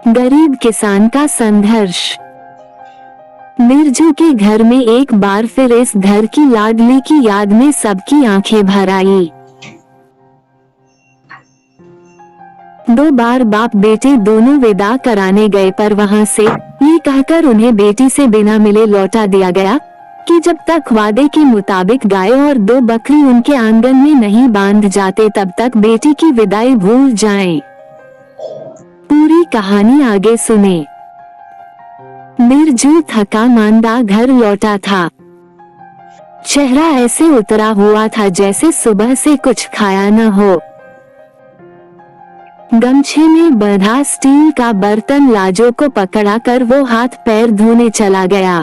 गरीब किसान का संघर्ष। मिर्जू के घर में एक बार फिर इस घर की लाडली की याद में सबकी आंखें भर आई। 2 बार बाप बेटे दोनों विदा कराने गए, पर वहां से ये कहकर उन्हें बेटी से बिना मिले लौटा दिया गया कि जब तक वादे के मुताबिक गाय और 2 बकरी उनके आंगन में नहीं बांध जाते तब तक बेटी की विदाई भूल जाएं। पूरी कहानी आगे सुने। मिर्जू थका मांदा घर लौटा था। चेहरा ऐसे उतरा हुआ था जैसे सुबह से कुछ खाया न हो। गमछे में बंधा स्टील का बर्तन लाजो को पकड़ाकर वो हाथ पैर धोने चला गया।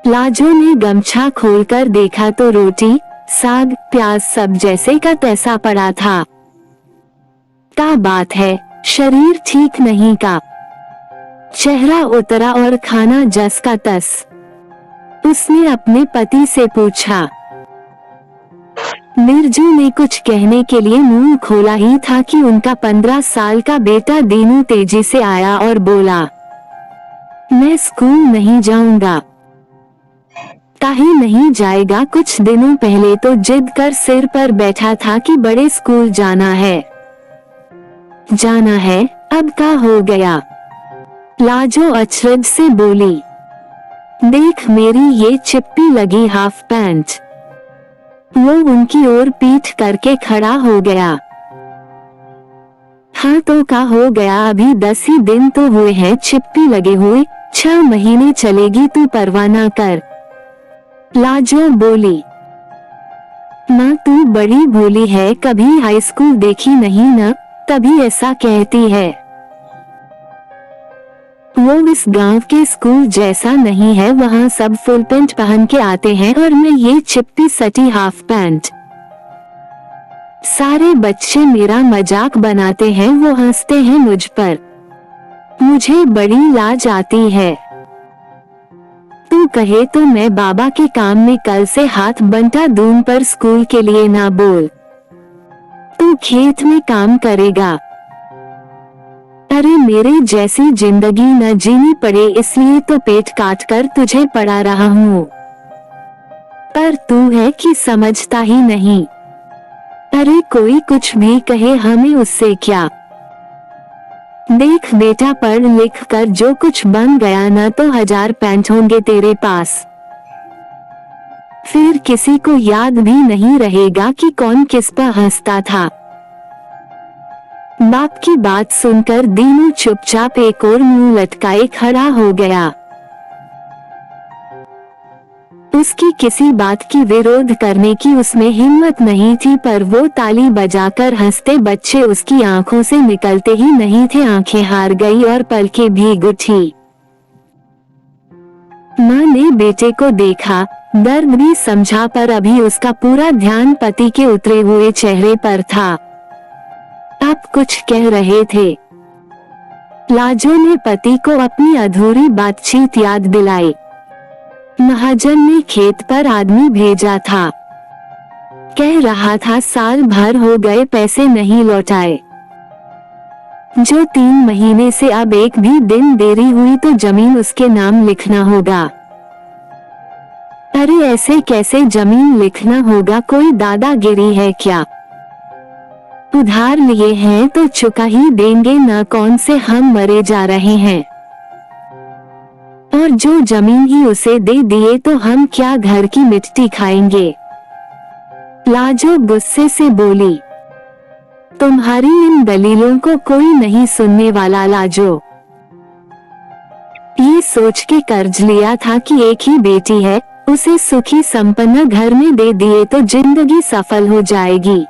लाजो ने गमछा खोलकर देखा तो रोटी, साग, प्याज सब जैसे का तैसा पड़ा था। क्या बात है, शरीर ठीक नहीं का। चेहरा उतरा और खाना जस का तस। उसने अपने पति से पूछा। मिर्जू ने कुछ कहने के लिए मुंह खोला ही था कि उनका 15 साल का बेटा दीनू तेजी से आया और बोला, मैं स्कूल नहीं जाऊंगा। काहे नहीं जाएगा? कुछ दिनों पहले तो जिद कर सिर पर बैठा था कि बड़े स्कूल जाना है। जाना है, अब क्या हो गया? लाजो अचरज से बोली। देख मेरी ये चिप्पी लगी हाफ पैंट। वो उनकी ओर पीठ करके खड़ा हो गया। हाँ तो क्या हो गया? अभी 10 ही दिन तो हुए हैं चिप्पी लगे हुए, 6 महीने चलेगी, तू परवाह ना कर। लाजो बोली। माँ तू बड़ी भोली है, कभी हाई स्कूल देखी नहीं ना, तभी ऐसा कहती है। वो इस गांव के स्कूल जैसा नहीं है, वहाँ सब फुल पैंट पहन के आते हैं और मैं ये चिप्पी सटी हाफ पैंट। सारे बच्चे मेरा मजाक बनाते हैं, वो हंसते हैं मुझ पर। मुझे बड़ी लाज आती है। तू कहे तो मैं बाबा के काम में कल से हाथ बंटा दूं, पर स्कूल के लिए ना बोल। तू खेत में काम करेगा। अरे मेरे जैसी जिंदगी न जीनी पड़े इसलिए तो पेट काट कर तुझे पढ़ा रहा हूँ। पर तू है कि समझता ही नहीं। अरे कोई कुछ भी कहे, हमें उससे क्या। देख बेटा, पढ़ लिख कर जो कुछ बन गया ना तो 1000 पैंट होंगे तेरे पास। फिर किसी को याद भी नहीं रहेगा कि कौन किस पर हंसता था। बाप की बात सुनकर दीनू चुपचाप एक और मुंह लटकाए खड़ा हो गया। उसकी किसी बात की विरोध करने की उसमें हिम्मत नहीं थी, पर वो ताली बजाकर हंसते बच्चे उसकी आंखों से निकलते ही नहीं थे। आंखें हार गई और पलकें भीग उठी। माँ ने बेटे को देखा, दर्द भी समझा, पर अभी उसका पूरा ध्यान पति के उतरे हुए चेहरे पर था। आप कुछ कह रहे थे। लाजो ने पति को अपनी अधूरी बातचीत याद दिलाई। महाजन ने खेत पर आदमी भेजा था। कह रहा था साल भर हो गए पैसे नहीं लौटाए। जो 3 महीने से अब एक भी दिन देरी हुई तो जमीन उसके नाम लिखना होगा। अरे ऐसे कैसे जमीन लिखना होगा? कोई दादागिरी है क्या? उधार लिए हैं तो चुका ही देंगे ना, कौन से हम मरे जा रहे हैं। और जो जमीन ही उसे दे दिए तो हम क्या घर की मिट्टी खाएंगे? लाजो गुस्से से बोली। तुम्हारी इन दलीलों को कोई नहीं सुनने वाला। लाजो ये सोच के कर्ज लिया था कि एक ही बेटी है, उसे सुखी संपन्न घर में दे दिए तो जिंदगी सफल हो जाएगी।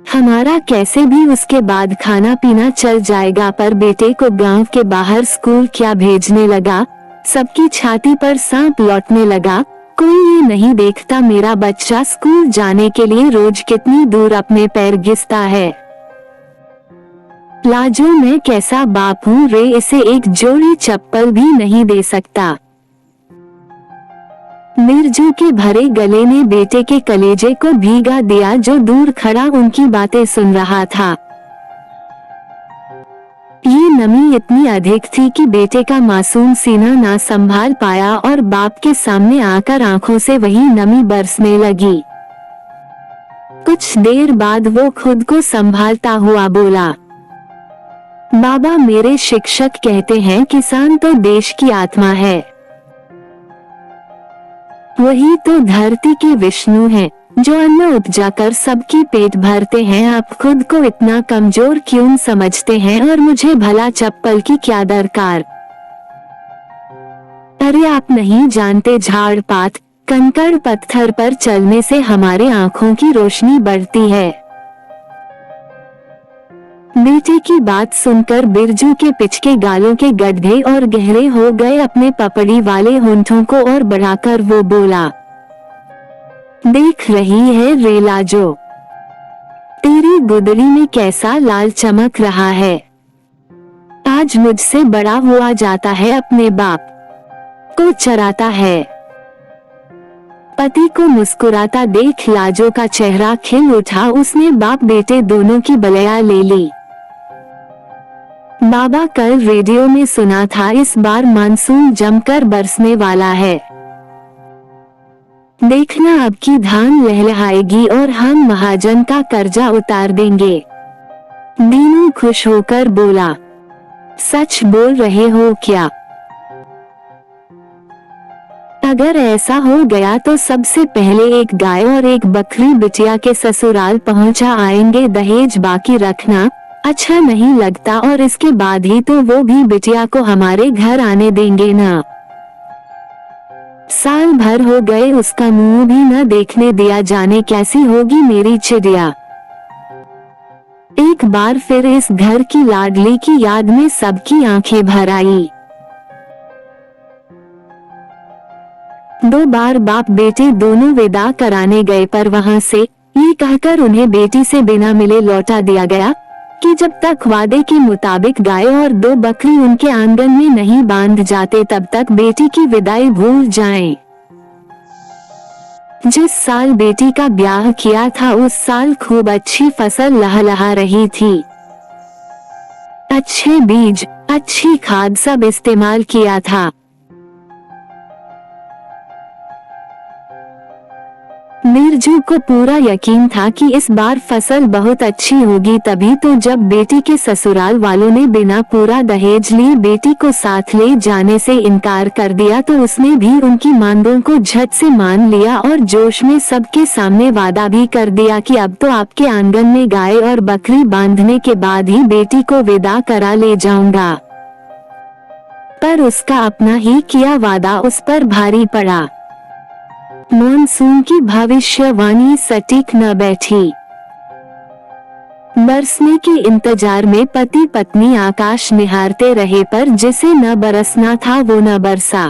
हमारा कैसे भी उसके बाद खाना पीना चल जाएगा, पर बेटे को गांव के बाहर स्कूल क्या भेजने लगा। सबकी छाती पर सांप लौटने लगा। कोई ये नहीं देखता मेरा बच्चा स्कूल जाने के लिए रोज कितनी दूर अपने पैर घिसता है। लाजो मैं कैसा बाप हूँ रे, इसे एक जोड़ी चप्पल भी नहीं दे सकता। बिरजू के भरे गले ने बेटे के कलेजे को भीगा दिया, जो दूर खड़ा उनकी बातें सुन रहा था। ये नमी इतनी अधिक थी कि बेटे का मासूम सीना ना संभाल पाया और बाप के सामने आकर आंखों से वही नमी बरसने लगी। कुछ देर बाद वो खुद को संभालता हुआ बोला, बाबा, मेरे शिक्षक कहते हैं किसान तो देश की आत्मा है। वही तो धरती के विष्णु हैं, जो अन्न उपजाकर सबकी पेट भरते हैं। आप खुद को इतना कमजोर क्यों समझते हैं और मुझे भला चप्पल की क्या दरकार। अरे आप नहीं जानते, झाड़ पात कंकड़ पत्थर पर चलने से हमारे आंखों की रोशनी बढ़ती है। बेटे की बात सुनकर बिरजू के पिचके गालों के गड्ढे और गहरे हो गए। अपने पपड़ी वाले होंठों को और बढ़ाकर वो बोला, देख रही है रेला जो तेरी गुदड़ी में कैसा लाल चमक रहा है। आज मुझसे बड़ा हुआ जाता है, अपने बाप को चराता है। पति को मुस्कुराता देख लाजो का चेहरा खिल उठा। उसने बाप बेटे दोनों की बलया ले ली। बाबा, कल रेडियो में सुना था इस बार मानसून जमकर बरसने वाला है। देखना अब की धान लहलहाएगी और हम महाजन का कर्जा उतार देंगे। दीनू खुश होकर बोला, सच बोल रहे हो क्या? अगर ऐसा हो गया तो सबसे पहले एक गाय और एक बकरी बिटिया के ससुराल पहुंचा आएंगे। दहेज बाकी रखना अच्छा नहीं लगता, और इसके बाद ही तो वो भी बिटिया को हमारे घर आने देंगे ना। साल भर हो गए उसका मुंह भी न देखने दिया, जाने कैसी होगी मेरी चिड़िया। एक बार फिर इस घर की लाडली की याद में सबकी आंखें भर आई। 2 बार बाप बेटे दोनों विदा कराने गए, पर वहां से ये कहकर उन्हें बेटी से बिना मिले लौटा दिया गया कि जब तक वादे के मुताबिक गाय और 2 बकरी उनके आंगन में नहीं बांध जाते तब तक बेटी की विदाई भूल जाएं। जिस साल बेटी का ब्याह किया था उस साल खूब अच्छी फसल लहलहा रही थी। अच्छे बीज, अच्छी खाद सब इस्तेमाल किया था। बिरजू को पूरा यकीन था कि इस बार फसल बहुत अच्छी होगी। तभी तो जब बेटी के ससुराल वालों ने बिना पूरा दहेज लिए बेटी को साथ ले जाने से इनकार कर दिया, तो उसने भी उनकी मांगों को झट से मान लिया और जोश में सबके सामने वादा भी कर दिया कि अब तो आपके आंगन में गाय और बकरी बांधने के बाद ही बेटी को विदा करा ले जाऊंगा। पर उसका अपना ही किया वादा उस पर भारी पड़ा। मानसून की भविष्यवाणी सटीक न बैठी। बरसने के इंतजार में पति पत्नी आकाश निहारते रहे, पर जिसे न बरसना था वो न बरसा।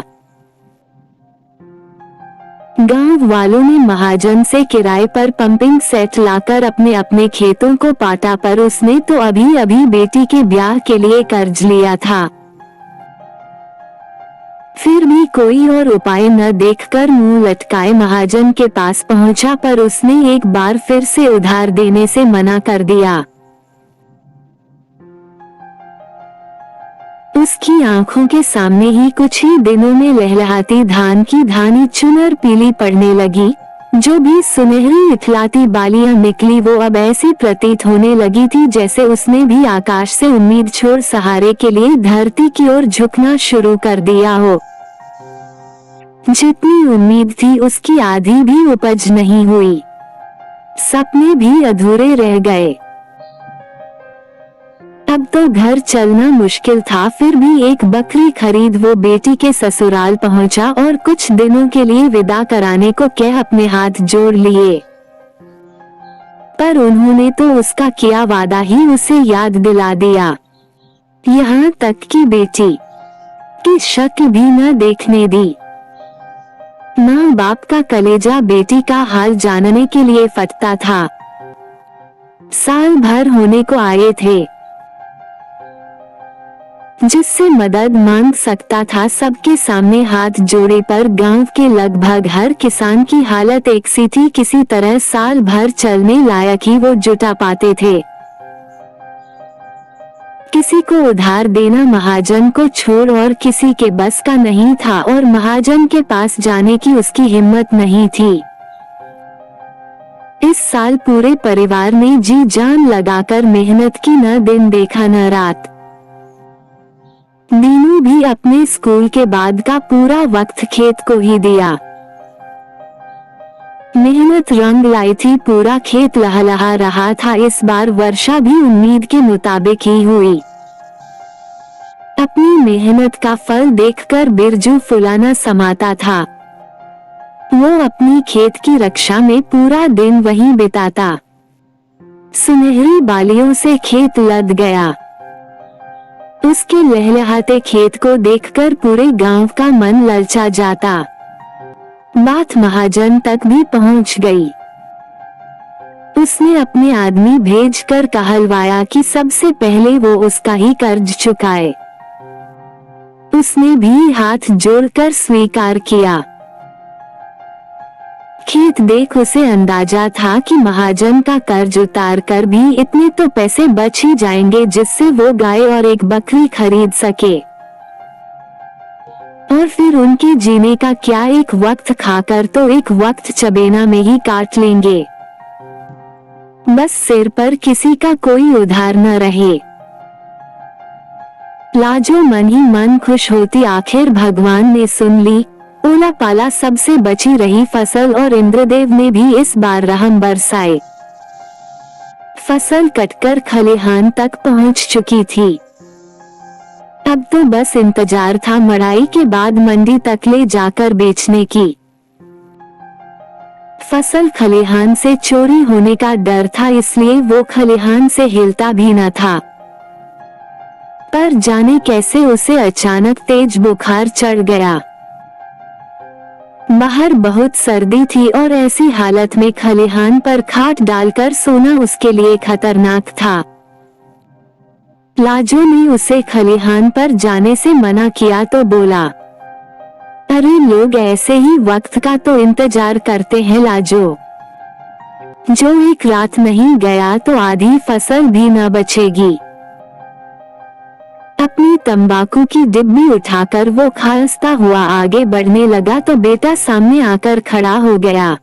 गांव वालों ने महाजन से किराए पर पंपिंग सेट लाकर अपने अपने खेतों को पाटा, पर उसने तो अभी अभी बेटी के ब्याह के लिए कर्ज लिया था। फिर भी कोई और उपाय न देखकर मुंह लटकाए महाजन के पास पहुंचा, पर उसने एक बार फिर से उधार देने से मना कर दिया। उसकी आंखों के सामने ही कुछ ही दिनों में लहलहाती धान की धानी चुनर पीली पड़ने लगी। जो भी सुनहरी इथलाती बालियां निकली वो अब ऐसी प्रतीत होने लगी थी जैसे उसने भी आकाश से उम्मीद छोड़ सहारे के लिए धरती की ओर झुकना शुरू कर दिया हो। जितनी उम्मीद थी उसकी आधी भी उपज नहीं हुई। सपने भी अधूरे रह गए। अब तो घर चलना मुश्किल था, फिर भी एक बकरी खरीद वो बेटी के ससुराल पहुंचा और कुछ दिनों के लिए विदा कराने को कह अपने हाथ जोड़ लिए। पर उन्होंने तो उसका किया वादा ही उसे याद दिला दिया। यहाँ तक कि बेटी की शक्ल भी न देखने दी। माँ बाप का कलेजा बेटी का हाल जानने के लिए फटता था। साल भर होने को आए थे। जिससे मदद मांग सकता था। सबके सामने हाथ जोड़े पर गांव के लगभग हर किसान की हालत एक सी थी। किसी तरह साल भर चलने लायक ही वो जुटा पाते थे। किसी को उधार देना महाजन को छोड़ और किसी के बस का नहीं था और महाजन के पास जाने की उसकी हिम्मत नहीं थी। इस साल पूरे परिवार ने जी जान लगाकर मेहनत की, न दिन देखा न रात। दीनू भी अपने स्कूल के बाद का पूरा वक्त खेत को ही दिया। मेहनत रंग लाई थी, पूरा खेत लहलहा रहा था। इस बार वर्षा भी उम्मीद के मुताबिक ही हुई। अपनी मेहनत का फल देखकर बिरजू फुलाना समाता था। वो अपनी खेत की रक्षा में पूरा दिन वहीं बिताता। सुनहरी बालियों से खेत लद गया। उसके लहलहाते खेत को देखकर पूरे गांव का मन ललचा जाता। बात महाजन तक भी पहुंच गई। उसने अपने आदमी भेजकर कहलवाया कि सबसे पहले वो उसका ही कर्ज चुकाए। उसने भी हाथ जोड़कर स्वीकार किया। खेत देख उसे अंदाजा था कि महाजन का कर्ज उतार कर भी इतने तो पैसे बच ही जाएंगे जिससे वो गाय और एक बकरी खरीद सके। और फिर उनके जीने का क्या, एक वक्त खाकर तो एक वक्त चबेना में ही काट लेंगे। बस सिर पर किसी का कोई उधार न रहे। लाजो मन ही मन खुश होती। आखिर भगवान ने सुन ली। ओला पाला सबसे बची रही फसल और इंद्रदेव ने भी इस बार रहम बरसाए। फसल कटकर खलिहान तक पहुंच चुकी थी। अब तो बस इंतजार था मड़ाई के बाद मंडी तक ले जाकर बेचने की। फसल खलिहान से चोरी होने का डर था, इसलिए वो खलिहान से हिलता भी न था। पर जाने कैसे उसे अचानक तेज बुखार चढ़ गया। बाहर बहुत सर्दी थी और ऐसी हालत में खलिहान पर खाट डालकर सोना उसके लिए खतरनाक था। लाजो ने उसे खलिहान पर जाने से मना किया तो बोला, अरे लोग ऐसे ही वक्त का तो इंतजार करते हैं लाजो। जो एक रात नहीं गया तो आधी फसल भी न बचेगी। अपनी तंबाकू की डिब्बी उठाकर वो खांसता हुआ आगे बढ़ने लगा तो बेटा सामने आकर खड़ा हो गया।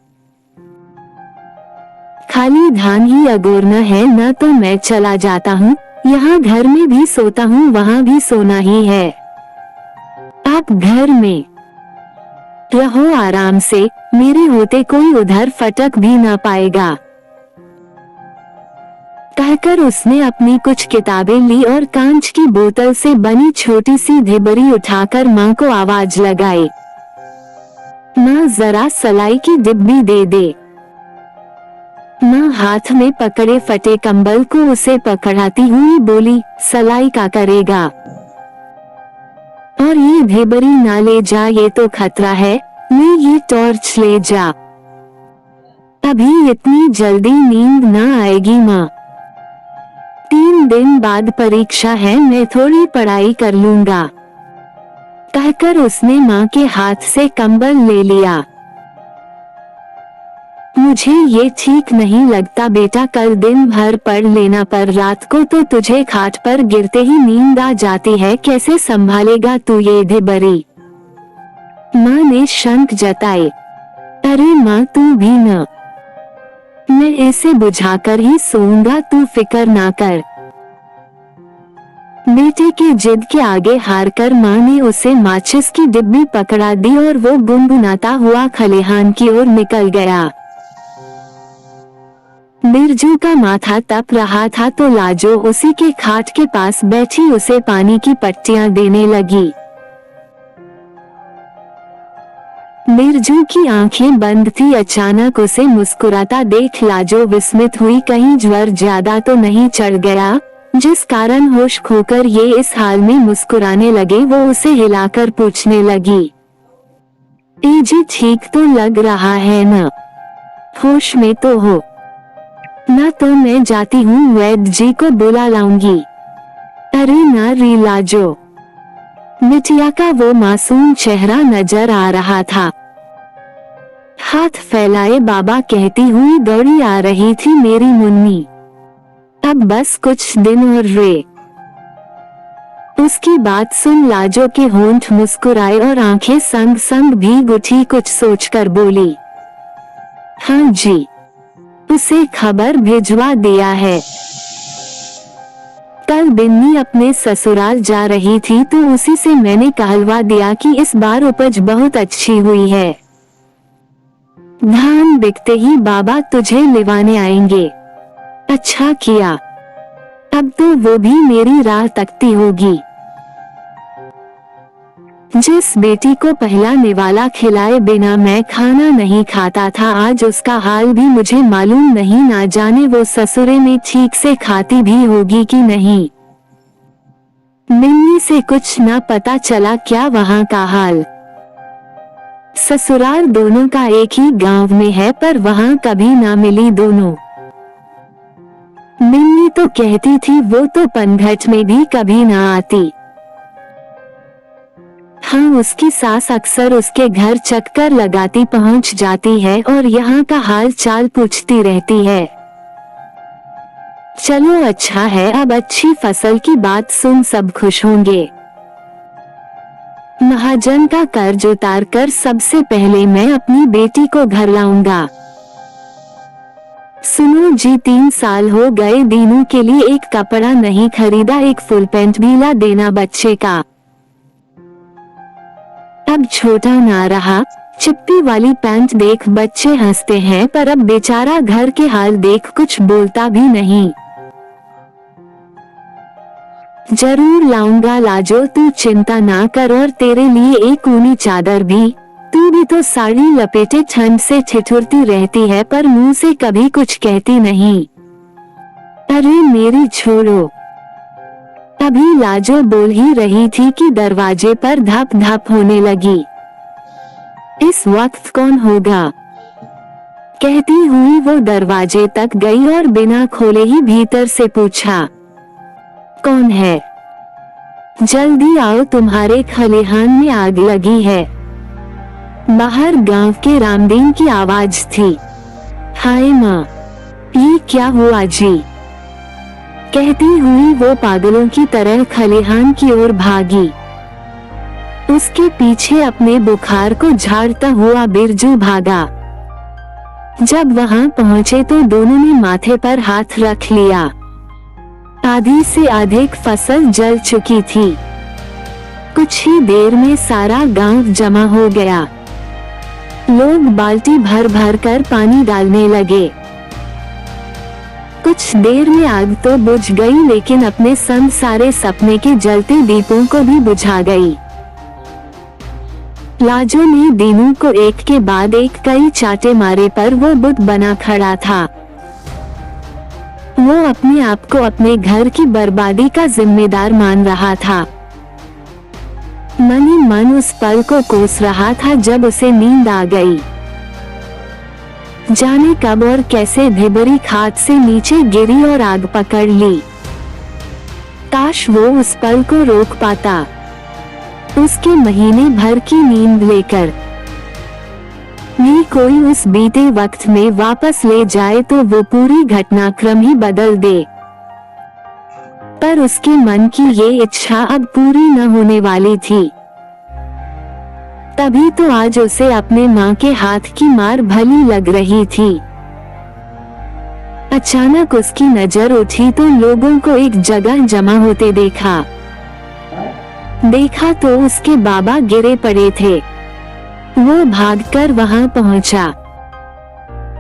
खाली धान ही अगोरना है न तो मैं चला जाता हूँ। यहाँ घर में भी सोता हूँ, वहाँ भी सोना ही है। आप घर में रहो आराम से, मेरे होते कोई उधर फटक भी ना पाएगा। कहकर उसने अपनी कुछ किताबें ली और कांच की बोतल से बनी छोटी सी ढिबरी उठाकर माँ को आवाज लगाई, माँ जरा सलाई की डिब्बी दे दे। माँ हाथ में पकड़े फटे कंबल को उसे पकड़ाती हुई बोली, सलाई का करेगा, और ये ढिबरी ना ले जा, ये तो खतरा है। ले ये टॉर्च ले जा, अभी इतनी जल्दी नींद ना आएगी माँ। 3 दिन बाद परीक्षा है, मैं थोड़ी पढ़ाई कर लूंगा। कहकर उसने माँ के हाथ से कंबल ले लिया। मुझे ये ठीक नहीं लगता बेटा, कल दिन भर पढ़ लेना, पर रात को तो तुझे खाट पर गिरते ही नींद आ जाती है। कैसे संभालेगा तू ये ढिबरी? माँ ने शंक जताए। अरे माँ तू भी न, मैं इसे बुझाकर ही सोऊंगा, तू फिक्र ना कर। बेटे की जिद के आगे हारकर माँ ने उसे माचिस की डिब्बी पकड़ा दी और वो गुनगुनाता हुआ खलिहान की ओर निकल गया। बिरजू का माथा तप रहा था तो लाजो उसी के खाट के पास बैठी उसे पानी की पट्टियां देने लगी। बिरजू की आंखें बंद थी। अचानक उसे मुस्कुराता देख लाजो विस्मित हुई, कहीं ज्वर ज्यादा तो नहीं चढ़ गया जिस कारण होश खोकर ये इस हाल में मुस्कुराने लगे। वो उसे हिलाकर पूछने लगी, ए जी ठीक तो लग रहा है न? होश में तो हो ना? तो मैं जाती हूँ, वैद्य जी को बुला लाऊंगी। अरे ना री लाजो, बिटिया का वो मासूम चेहरा नजर आ रहा था। हाथ फैलाए बाबा कहती हुई दौड़ी आ रही थी मेरी मुन्नी, अब बस कुछ दिन और रे। उसकी बात सुन लाजो के होंठ मुस्कुराए और आंखें संग संग भीग उठी। कुछ सोचकर बोली, हाँ जी, उसे खबर भिजवा दिया है। कल बिन्नी अपने ससुराल जा रही थी तो उसी से मैंने कहलवा दिया कि इस बार उपज बहुत अच्छी हुई है, धान बिकते ही बाबा तुझे लिवाने आएंगे। अच्छा किया, अब तो वो भी मेरी राह तकती होगी। जिस बेटी को पहला निवाला खिलाए बिना मैं खाना नहीं खाता था, आज उसका हाल भी मुझे मालूम नहीं। ना जाने वो ससुरे में ठीक से खाती भी होगी कि नहीं। मिन्नी से कुछ ना पता चला क्या वहाँ का हाल। ससुराल दोनों का एक ही गांव में है, पर वहाँ कभी ना मिली दोनों। मिन्नी तो कहती थी वो तो पनघट में भी कभी ना आती। हाँ, उसकी सास अक्सर उसके घर चक्कर लगाती पहुंच जाती है और यहाँ का हाल चाल पूछती रहती है। चलो अच्छा है, अब अच्छी फसल की बात सुन सब खुश होंगे। महाजन का कर्ज उतार कर सबसे पहले मैं अपनी बेटी को घर लाऊंगा। सुनो जी, 3 साल हो गए दीनू के लिए एक कपड़ा नहीं खरीदा, एक फुल पैंट भी ला देना बच्चे का। अब छोटा ना रहा, चिप्पी वाली पैंट देख बच्चे हंसते हैं, पर अब बेचारा घर के हाल देख कुछ बोलता भी नहीं। जरूर लाऊंगा लाजो, तू चिंता ना कर, और तेरे लिए एक ऊनी चादर भी। तू भी तो साड़ी लपेटे ठंड से ठिठुरती रहती है, पर मुंह से कभी कुछ कहती नहीं। अरे मेरी छोड़ो। अभी लाजो बोल ही रही थी कि दरवाजे पर धप धप होने लगी। इस वक्त कौन होगा, कहती हुई वो दरवाजे तक गई और बिना खोले ही भीतर से पूछा, कौन है? जल्दी आओ, तुम्हारे खलिहान में आग लगी है। बाहर गांव के रामदीन की आवाज थी। हाय माँ, ये क्या हुआ जी? कहती हुई वो पागलों की तरह खलिहान की ओर भागी। उसके पीछे अपने बुखार को झाड़ता हुआ बिरजू भागा। जब वहां पहुंचे तो दोनों ने माथे पर हाथ रख लिया। आधी से अधिक फसल जल चुकी थी। कुछ ही देर में सारा गांव जमा हो गया। लोग बाल्टी भर भर कर पानी डालने लगे। कुछ देर में आग तो बुझ गई, लेकिन अपने संग सारे सपने के जलते दीपों को भी बुझा गई। लाजो ने दीनू को एक के बाद एक कई चाटे मारे, पर वो बुत बना खड़ा था। वो अपने आप को अपने घर की बर्बादी का जिम्मेदार मान रहा था। मन ही मन उस पल को कोस रहा था जब उसे नींद आ गई। जाने कब और कैसे ढिबरी खाट से नीचे गिरी और आग पकड़ ली। काश वो उस पल को रोक पाता, उसके महीने भर की नींद लेकर। भी कोई उस बीते वक्त में वापस ले जाए तो वो पूरी घटनाक्रम ही बदल दे। पर उसके मन की ये इच्छा अब पूरी न होने वाली थी। तभी तो आज उसे अपने माँ के हाथ की मार भली लग रही थी। अचानक उसकी नजर उठी तो लोगों को एक जगह जमा होते देखा तो उसके बाबा गिरे पड़े थे। वो भागकर वहां पहुंचा।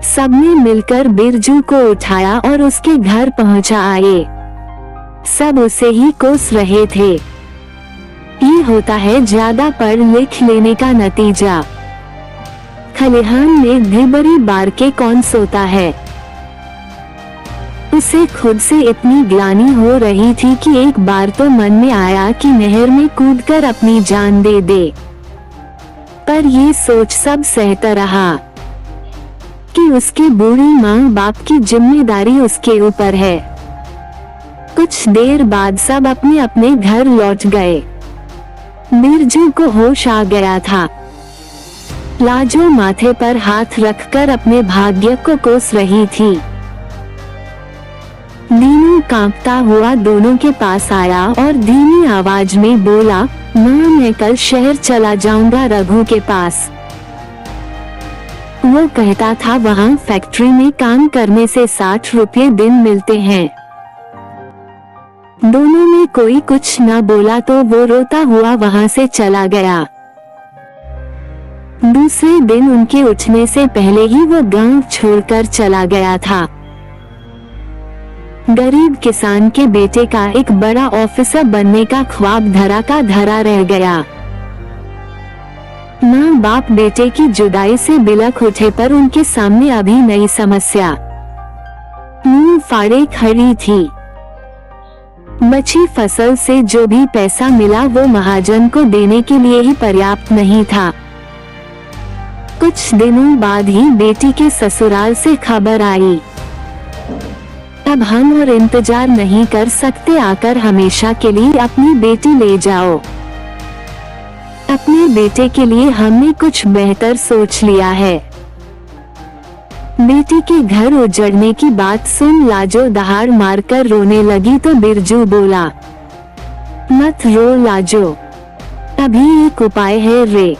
सबने मिलकर बिरजू को उठाया और उसके घर पहुंचा आए। सब उसे ही कोस रहे थे। ये होता है ज्यादा पढ़ लिख लेने का नतीजा। खलिहान में ढिबरी बार के कौन सोता है। उसे खुद से इतनी ग्लानि हो रही थी कि एक बार तो मन में आया कि नहर में कूदकर अपनी जान दे दे। पर ये सोच सब सहता रहा कि उसकी बूढ़ी माँ बाप की जिम्मेदारी उसके ऊपर है। कुछ देर बाद सब अपने अपने घर लौट गए। बिरजू को होश आ गया था। लाजो माथे पर हाथ रखकर अपने भाग्य को कोस रही थी। दीनू कांपता हुआ दोनों के पास आया और धीमी आवाज में बोला, माँ मैं कल शहर चला जाऊंगा रघु के पास। वो कहता था वहाँ फैक्ट्री में काम करने से 60 रुपये दिन मिलते हैं। दोनों में कोई कुछ न बोला तो वो रोता हुआ वहाँ से चला गया। दूसरे दिन उनके उठने से पहले ही वो गांव छोड़कर चला गया था। गरीब किसान के बेटे का एक बड़ा ऑफिसर बनने का ख्वाब धरा का धरा रह गया। माँ बाप बेटे की जुदाई से बिलख उठे पर उनके सामने अभी नई समस्या मुंह फाड़े खड़ी थी। बची फसल से जो भी पैसा मिला वो महाजन को देने के लिए ही पर्याप्त नहीं था। कुछ दिनों बाद ही बेटी के ससुराल से खबर आई, अब हम और इंतजार नहीं कर सकते, आकर हमेशा के लिए अपनी बेटी ले जाओ। अपने बेटे के लिए हमने कुछ बेहतर सोच लिया है। बेटी के घर उजड़ने की बात सुन लाजो दहाड़ मारकर रोने लगी तो बिरजू बोला, मत रो लाजो, अभी एक उपाय है रे।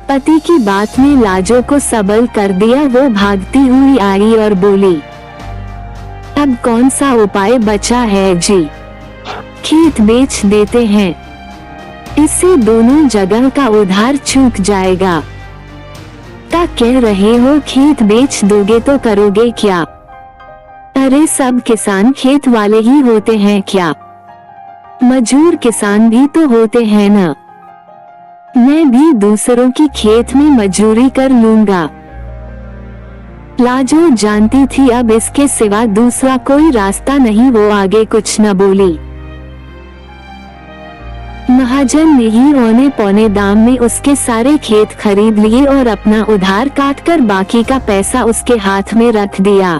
पति की बात ने लाजो को सबल कर दिया। वो भागती हुई आई और बोली, अब कौन सा उपाय बचा है जी, खेत बेच देते हैं, इससे दोनों जगह का उधार चूक जाएगा। क्या कह रहे हो, खेत बेच दोगे तो करोगे क्या? अरे सब किसान खेत वाले ही होते हैं क्या? मजदूर किसान भी तो होते हैं ना। मैं भी दूसरों की खेत में मजदूरी कर लूंगा। लाजो जानती थी अब इसके सिवा दूसरा कोई रास्ता नहीं। वो आगे कुछ न बोली। महाजन ने ही औने पौने दाम में उसके सारे खेत खरीद लिए और अपना उधार काटकर बाकी का पैसा उसके हाथ में रख दिया।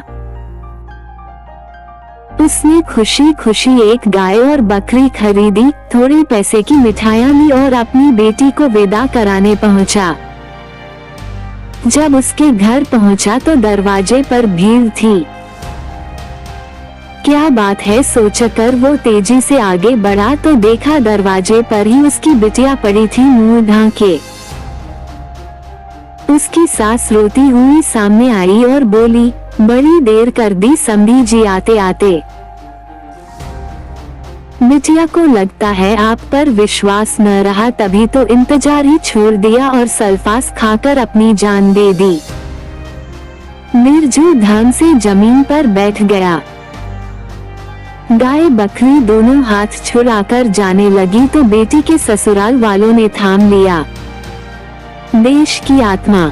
उसने खुशी खुशी एक गाय और बकरी खरीदी, थोड़े पैसे की मिठाइयाँ ली और अपनी बेटी को विदा कराने पहुंचा। जब उसके घर पहुंचा तो दरवाजे पर भीड़ थी। क्या बात है सोचकर वो तेजी से आगे बढ़ा तो देखा दरवाजे पर ही उसकी बिटिया पड़ी थी मुंह ढांके। उसकी सास रोती हुई सामने आई और बोली, बड़ी देर कर दी समधी जी आते आते। बिटिया को लगता है आप पर विश्वास न रहा, तभी तो इंतजार ही छोड़ दिया और सल्फास खाकर अपनी जान दे दी। बिरजू ध्यान से जमीन पर बैठ गया। गाय बकरी दोनों हाथ छुड़ाकर जाने लगी तो बेटी के ससुराल वालों ने थाम लिया। देश की आत्मा।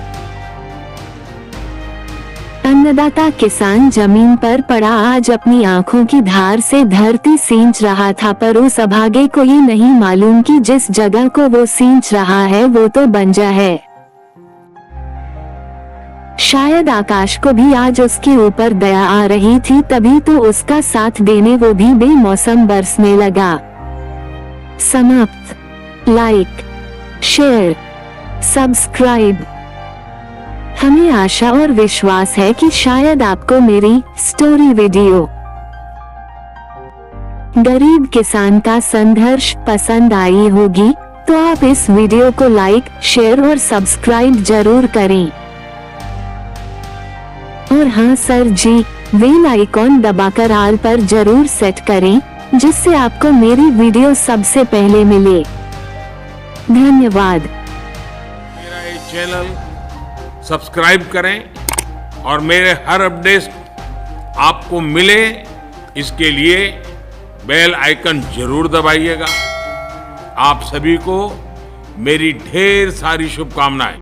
अन्नदाता किसान जमीन पर पड़ा आज अपनी आंखों की धार से धरती सींच रहा था, पर उस अभागे को ये नहीं मालूम कि जिस जगह को वो सींच रहा है वो तो बंजर है। शायद आकाश को भी आज उसके ऊपर दया आ रही थी, तभी तो उसका साथ देने वो भी बेमौसम बरसने लगा। समाप्त। Like, share, subscribe. हमें आशा और विश्वास है कि शायद आपको मेरी स्टोरी वीडियो गरीब किसान का संघर्ष पसंद आई होगी, तो आप इस वीडियो को लाइक, शेयर और सब्सक्राइब जरूर करें। और हाँ सर जी, बेल आइकॉन दबाकर ऑल पर जरूर सेट करें, जिससे आपको मेरी वीडियो सबसे पहले मिले। धन्यवाद। मेरा ये चैनल सब्सक्राइब करें और मेरे हर अपडेट आपको मिले, इसके लिए बेल आइकन जरूर दबाइएगा। आप सभी को मेरी ढेर सारी शुभकामनाएं।